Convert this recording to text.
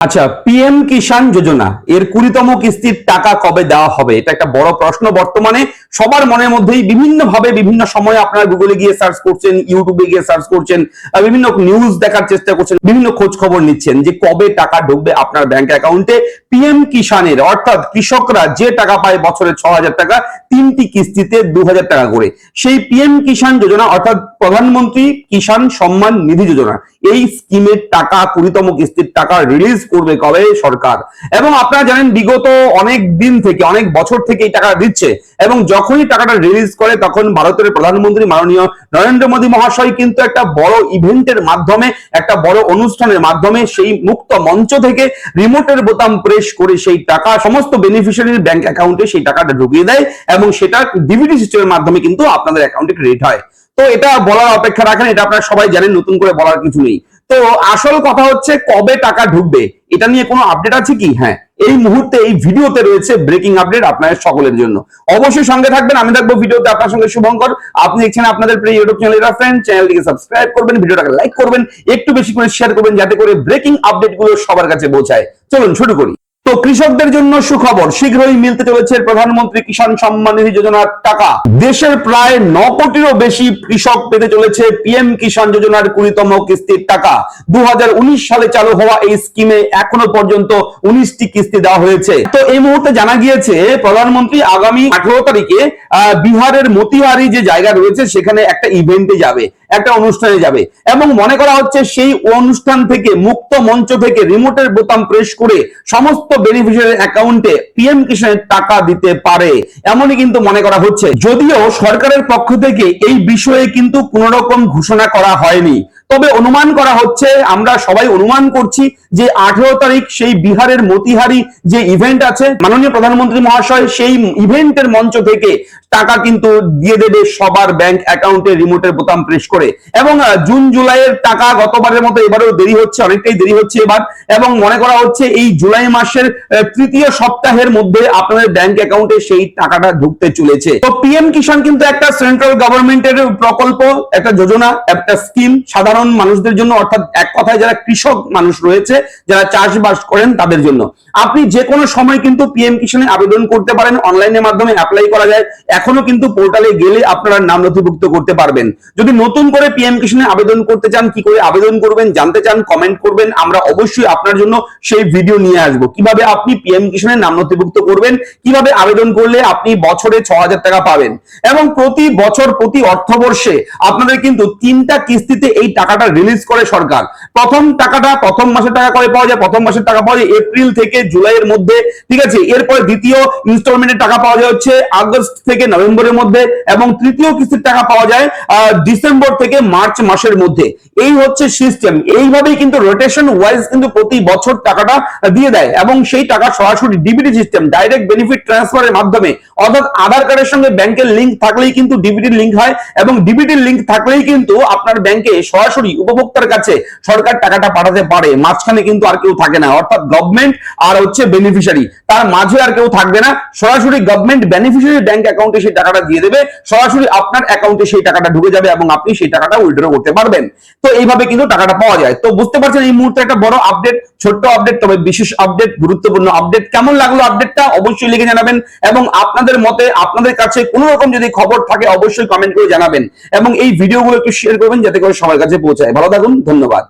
আচ্ছা, পিএম কিষাণ যোজনা এর 20তম কিস্তির টাকা কবে দেওয়া হবে? এটা একটা বড় প্রশ্ন বর্তমানে সবার মনের মধ্যেই। বিভিন্ন ভাবে বিভিন্ন সময়ে আপনারা গুগলে গিয়ে সার্চ করছেন, ইউটিউবে গিয়ে সার্চ করছেন, বিভিন্ন নিউজ দেখার চেষ্টা করছেন, বিভিন্ন খোঁজ খবর নিচ্ছেন যে কবে টাকা ঢুকবে আপনার ব্যাংক অ্যাকাউন্টে পিএম কিষাণের। অর্থাৎ কৃষকরা যে টাকা পায় বছরে 6,000 টাকা, 3টি কিস্তিতে 2,000 টাকা করে, সেই পিএম কিষাণ যোজনা অর্থাৎ প্রধানমন্ত্রী কিষাণ সম্মান নিধি যোজনা, এই স্কিমের টাকা 20তম কিস্তির টাকা রিলিজ করবে কবে সরকার। এবং আপনারা জানেন বিগত অনেক দিন থেকে, অনেক বছর থেকে এই টাকা দিচ্ছে, এবং যখনই টাকাটা রিলিজ করে তখন ভারতের প্রধানমন্ত্রী মাননীয় নরেন্দ্র মোদী মহাশয় কিন্তু একটা বড় ইভেন্টের মাধ্যমে, একটা বড় অনুষ্ঠানের মাধ্যমে সেই মুক্ত মঞ্চ থেকে রিমোটের বোতাম প্রেস করে সেই টাকা সমস্ত বেনিফিশিয়ারির ব্যাংক অ্যাকাউন্টে সেই টাকাটা ঢুকিয়ে দেয়, এবং সেটা ডিবিটি সিস্টেমের মাধ্যমে কিন্তু আপনাদের অ্যাকাউন্টে ক্রেডিট হয়। তো এটা বলার অপেক্ষা রাখেন, এটা আপনারা সবাই জানেন, নতুন করে বলার কিছু নেই। তো আসল কথা হচ্ছে কবে টাকা ঢুকবে, এটা নিয়ে কোনো আপডেট আছে কি? হ্যাঁ, এই মুহূর্তে এই ভিডিওতে রয়েছে ব্রেকিং আপডেট আপনাদের সকলের জন্য। অবশ্যই সঙ্গে থাকবেন, আমি থাকবো ভিডিওতে আপনার সঙ্গে শুভঙ্কর। আপনি দেখছেন আপনাদের প্রিয় ইউটিউব চ্যানেল ফ্রেন্ড, চ্যানেলটিকে সাবস্ক্রাইব করবেন, ভিডিওটাকে লাইক করবেন, একটু বেশি করে শেয়ার করবেন যাতে করে ব্রেকিং আপডেট গুলো সবার কাছে পৌঁছায়। চলুন শুরু করি। তো কৃষকদের জন্য সুখবর, শীঘ্রই মিলতে চলেছে প্রধানমন্ত্রী কিষাণ সম্মান নিধি যোজনার টাকা। দেশের প্রায় 9 কোটিরও বেশি কৃষক পেতে চলেছে পিএম কিষাণ যোজনার 20তম কিস্তির টাকা। 2019 সালে চালু হওয়া এই স্কিমে এখনো পর্যন্ত 19টি কিস্তি দেওয়া হয়েছে। তো এই মুহূর্তে জানা গিয়েছে প্রধানমন্ত্রী আগামী 18 তারিখে বিহারের মতিহারি যে জায়গা রয়েছে সেখানে একটা ইভেন্টে যাবে, একটা অনুষ্ঠানে যাবে, এবং মনে করা হচ্ছে সেই অনুষ্ঠান থেকে, মুক্ত মঞ্চ থেকে রিমোটের বোতাম প্রেস করে সমস্ত বেনিফিশিয়ারি অ্যাকাউন্টে পিএম কিষাণের টাকা দিতে পারে, এমনই কিন্তু মনে করা হচ্ছে। যদিও সরকারের পক্ষ থেকে এই বিষয়ে কিন্তু কোন রকম ঘোষণা করা হয়নি, তবে অনুমান করা হচ্ছে, আমরা সবাই অনুমান করছি যে 18 তারিখ সেই বিহারের মতিহারি যে ইভেন্ট আছে, মাননীয় প্রধানমন্ত্রী মহাশয় সেই ইভেন্টের মঞ্চ থেকে টাকা কিন্তু দিয়ে দেবে সবার ব্যাংক অ্যাকাউন্টে রিমোটের বোতাম প্রেস করে। এবং জুন জুলাইয়ের টাকা গতবারের মতো এবারেও দেরি হচ্ছে, অনেকটাই দেরি হচ্ছে এবার, এবং মনে করা হচ্ছে এই জুলাই মাসের 3য় সপ্তাহের মধ্যে আপনাদের ব্যাংক অ্যাকাউন্টে সেই টাকাটা ঢুকতে চলেছে। তো পিএম কিষাণ কিন্তু একটা সেন্ট্রাল গভর্নমেন্টের প্রকল্প, একটা যোজনা, একটা স্কিম সাধারণ মানুষদের জন্য, অর্থাৎ এক কথায় যারা কৃষক মানুষ রয়েছে, যারা চাষবাস করেন তাদের জন্য। আপনি যে কোনো সময় কিন্তু পিএম কিষাণে আবেদন করতে পারেন, অনলাইনের মাধ্যমে অ্যাপ্লাই করা যায়, এখনো কিন্তু পোর্টালে গেলে আপনারা নাম নথিভুক্ত করতে পারবেন। যদি নতুন করে পিএম কিষাণে আবেদন করতে চান, কি করে আবেদন করবেন জানতে চান, কমেন্ট করবেন, আমরা অবশ্যই আপনার জন্য সেই ভিডিও নিয়ে আসবো। কিভাবে আপনি পিএম কিষাণে নাম নথিভুক্ত করবেন, কিভাবে আবেদন করলে আপনি বছরে 6,000 টাকা পাবেন, এবং প্রতি বছর প্রতি অর্থবর্ষে আপনাদের কিন্তু 3টা কিস্তিতে এই টাকাটা রিলিজ করে সরকার। প্রথম টাকাটা প্রথম মাসের টাকা করে পাওয়া যায়, প্রথম মাসের টাকা পাওয়া যায় এপ্রিল থেকে জুলাইয়ের মধ্যে, ঠিক আছে। এরপরে দ্বিতীয় ইনস্টলমেন্টের টাকা পাওয়া যায় হচ্ছে আগস্ট থেকে নভেম্বরের মধ্যে, এবং তৃতীয় কিস্তির টাকা পাওয়া যায় ডিসেম্বর থেকে মার্চ মাসের মধ্যে। এই হচ্ছে সিস্টেম। এইভাবেই কিন্তু রোটেশন ওয়াইজ কিন্তু প্রতি বছর টাকাটা দিয়ে দেয়, এবং সেই টাকা সরাসরি ডিবিটি সিস্টেম, ডাইরেক্ট বেনিফিট ট্রান্সফারের মাধ্যমে, অর্থাৎ আধার কার্ডের সঙ্গে ব্যাংকের লিংক থাকলেই কিন্তু ডিবিটির লিংক হয়, এবং ডিবিটির লিংক থাকলেই কিন্তু আপনার ব্যাংকে সরাসরি উপভোক্তার কাছে সরকার টাকাটা পাঠাতে পারে। মাঝখানে কিন্তু আর কেউ থাকে না, অর্থাৎ গভর্নমেন্ট আর হচ্ছে বেনিফিশিয়ারি, তার মাঝে আর কেউ থাকবে না। সরাসরি গভর্নমেন্ট বেনিফিশিয়ারি ব্যাংক অ্যাকাউন্টে সেই টাকাটা দিয়ে দেবে, সরাসরি আপনার অ্যাকাউন্টে সেই টাকাটা ঢুকে যাবে, এবং আপনি সেই টাকাটা উইথড্র করতে পারবেন। তো এইভাবে কিন্তু টাকাটা পাওয়া যায়। তো বুঝতে পারছেন এই মুহূর্তে একটা বড় আপডেট, ছোট্ট আপডেট, তবে বিশেষ আপডেট, গুরুত্বপূর্ণ আপডেট। কেমন লাগলো আপডেটটা অবশ্যই লিখে জানাবেন, এবং আপনাদের মতে, আপনাদের কাছে কোনো রকম যদি খবর থাকে অবশ্যই কমেন্ট করে জানাবেন, এবং এই ভিডিওগুলো একটু শেয়ার করবেন যাতে করে সবার কাছে পৌঁছায়। ভালো থাকুন, ধন্যবাদ।